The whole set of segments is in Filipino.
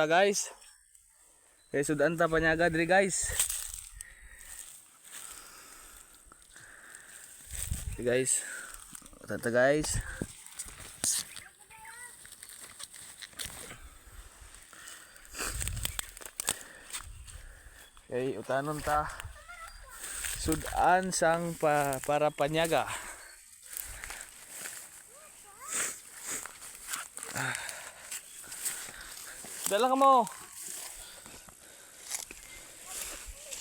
Guys, kay sudan ta panyaga diri guys. Okay, guys. Tata guys. Okay, utanon ta. Sudan sang para panyaga. Dala ka mo.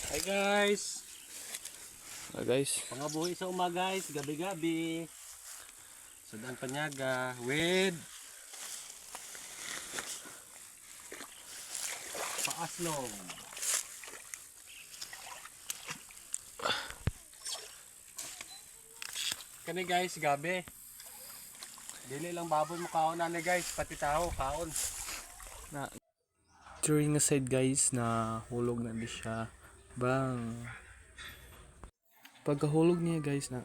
Hi guys. Guys. Pangabuhi sa umaga guys, gabi-gabi. Sudan panyaga with paaslong. Kani guys, gabi. Dili lang baboy mo kaon ani guys, pati tao kaon. Na during a side guys na hulog na di siya bang pagkahulog niya guys na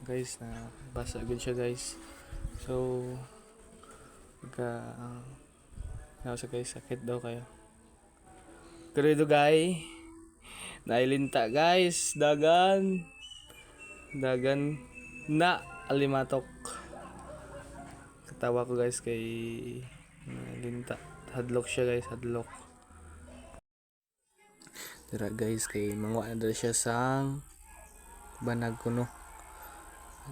basa agad siya guys. So pagka sa guys sakit daw kayo. Pero guys nailinta guys dagan na alimatok. Katawa ko guys kay nailinta. Hadlok siya guys, hadlok. Tira guys kay mangwa na siya sang banag kuno.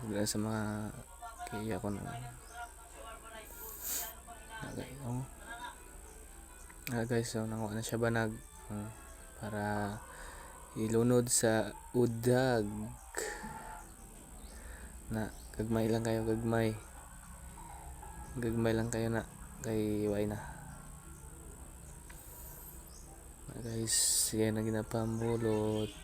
Dila sa mga kaya ko na. Okay, oh. Guys, so nangwa na siya banag para ilunod sa udag. Na gagmay lang kayo, gagmay. Gagmay lang kayo na kay way na. Guys, sige na ginapamulot.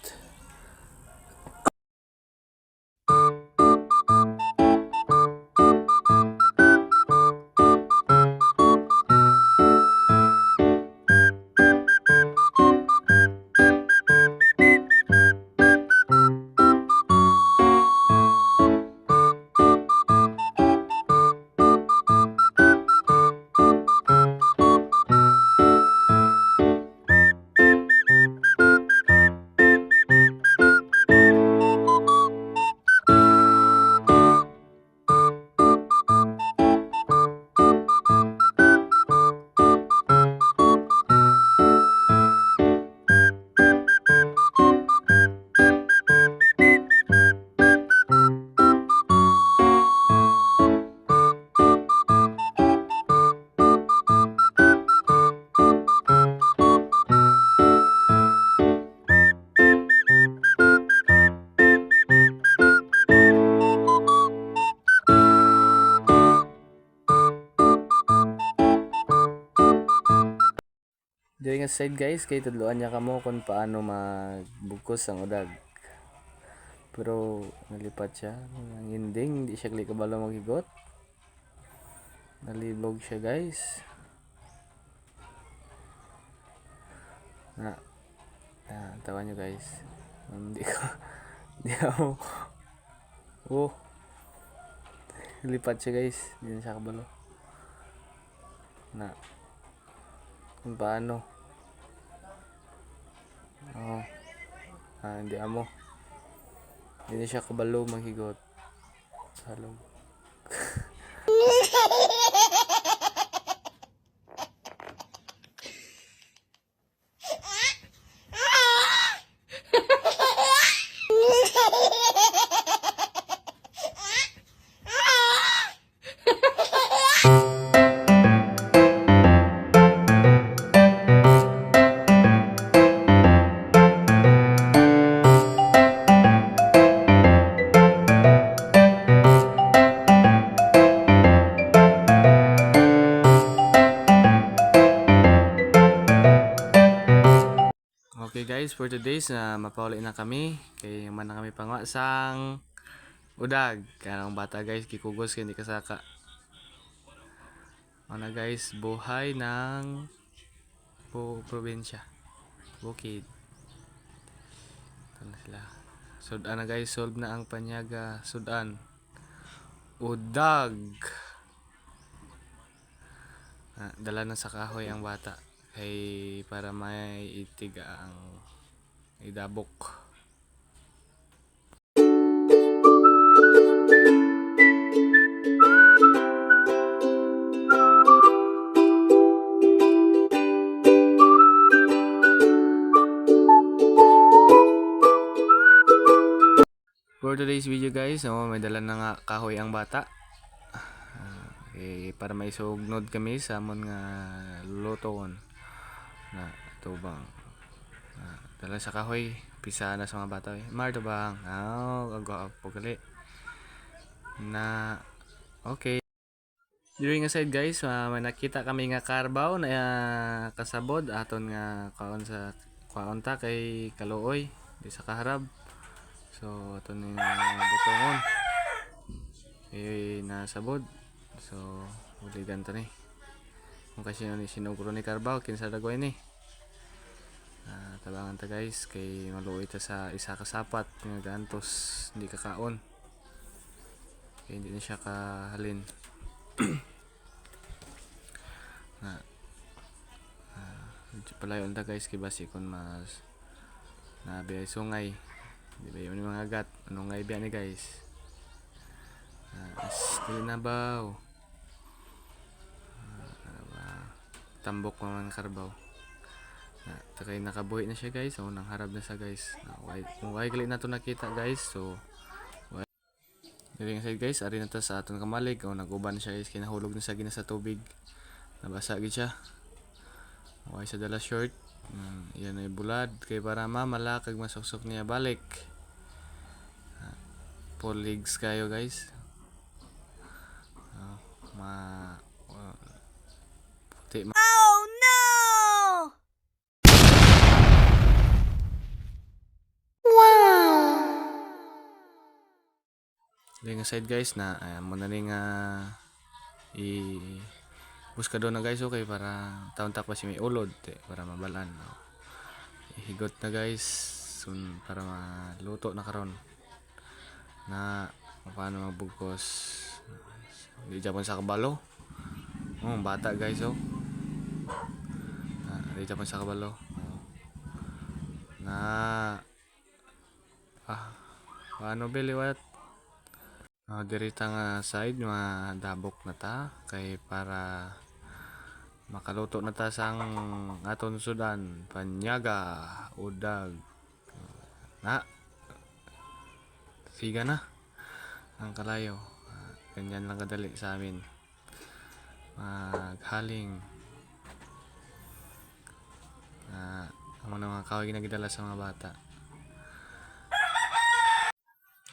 During a side guys, kay tudloan niya kamo kung paano magbukos ang udag. Pero nalipat siya. Ang ending, hindi siya kabalo maghigot. Nalibog siya guys. Tawa nyo guys. Hindi ako. Oh. Nalipat siya guys. Hindi na siya kabalo. Kung paano. Hindi amo. Hindi siya kabalo maghigot. Salog. Okay guys, for today's mapauli na kami kay man na kami pangwa sang udag. Kanang bata guys kikugos kay hindi kasaka. Ano guys, buhay ng probinsya. Bukid. Ano sila? Sudan na guys, solve na ang panyaga. Sudan. Udag. Dala na sa kahoy ang bata. kay para may itig ang idabok. For today's video guys, may dala na nga kahoy ang bata. Para may sugnod kami sa amon nga luton na tubang. Dala sa kahoy, pisa na sa mga bata. Marto bang? Agwa gali. Na okay. During aside guys, may nakita kami nga karbaw na kasabod aton nga kaon sa kaunta kay Kaluoy di sa kaharab. So aton ni butongon. Nasabod. So uligan to ni. Kung kasi ni sinugro ni karbaw kinsa dagway ni. Tabangan ta guys kay maluoy ta sa isa ka sapat nga gantos hindi kakaon. Kaya hindi na siya kahalin. Palayon ta guys kay basi kon mas nabi ay sungay di ba yung mga agat anong nga ibiya ni guys nabaw tambok mga karbaw takay nakabuhi na siya guys nang harap na sa guys kung why gali na to nakita guys so dili side guys ari na ta sa aton kamalig naguban siya guys kinahulog na sa gina sa tubig nabasa gid siya why sa dala short yan ay bulad kay para mamala kag masuksok niya balik 4 legs kayo guys puti Oh no! nga side guys na muna ning buskado na guys okay para taon takpa si may ulod para mabalan higot na guys soon para maluto na karon na paano magbugkos di Japon sa kabalo bata guys di Japon sa kabalo na paano biliwat dirita nga side dabok na ta kay para makaluto na ta sang aton sudan panyaga udag na siga na ang kalayo ganyan lang kadali sa amin maghaling ang mga kahoy ginagidala sa mga bata.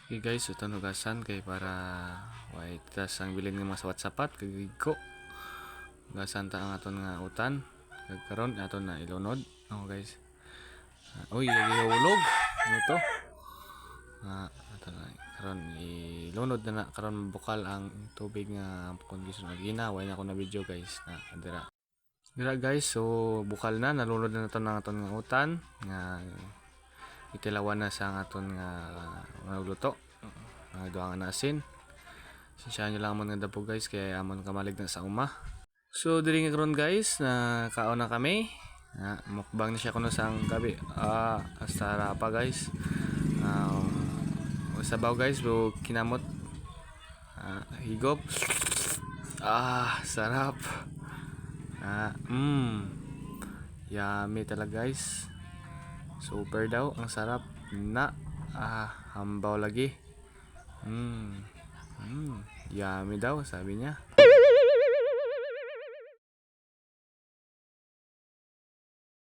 Okay guys, ito nugasan kay para white tas ang bilin nga mga sawat-sapat kay ko. Gasan ta ang aton nga utan. Kag karon aton na ilunod. Guys. Uy, gihulog. Ano to? Aton na karon ilunod na karon bukal ang tubig nga kondisyon na ginaway na ako na video guys na dira. Dira guys, so bukal na nalunod na naton ang aton nga utan nga itilawan na sa aton nga luto duha nga asin sinsyahan nyo lang amon nga dapo guys kaya amon kamalig na sa uma so diri nga karon guys na kaon na kami mukbang na siya kuno sang gabi hasta rapa guys sabaw guys so kinamot higop sarap yummy talaga guys super daw ang sarap na hambaw lagi yummy daw sabi niya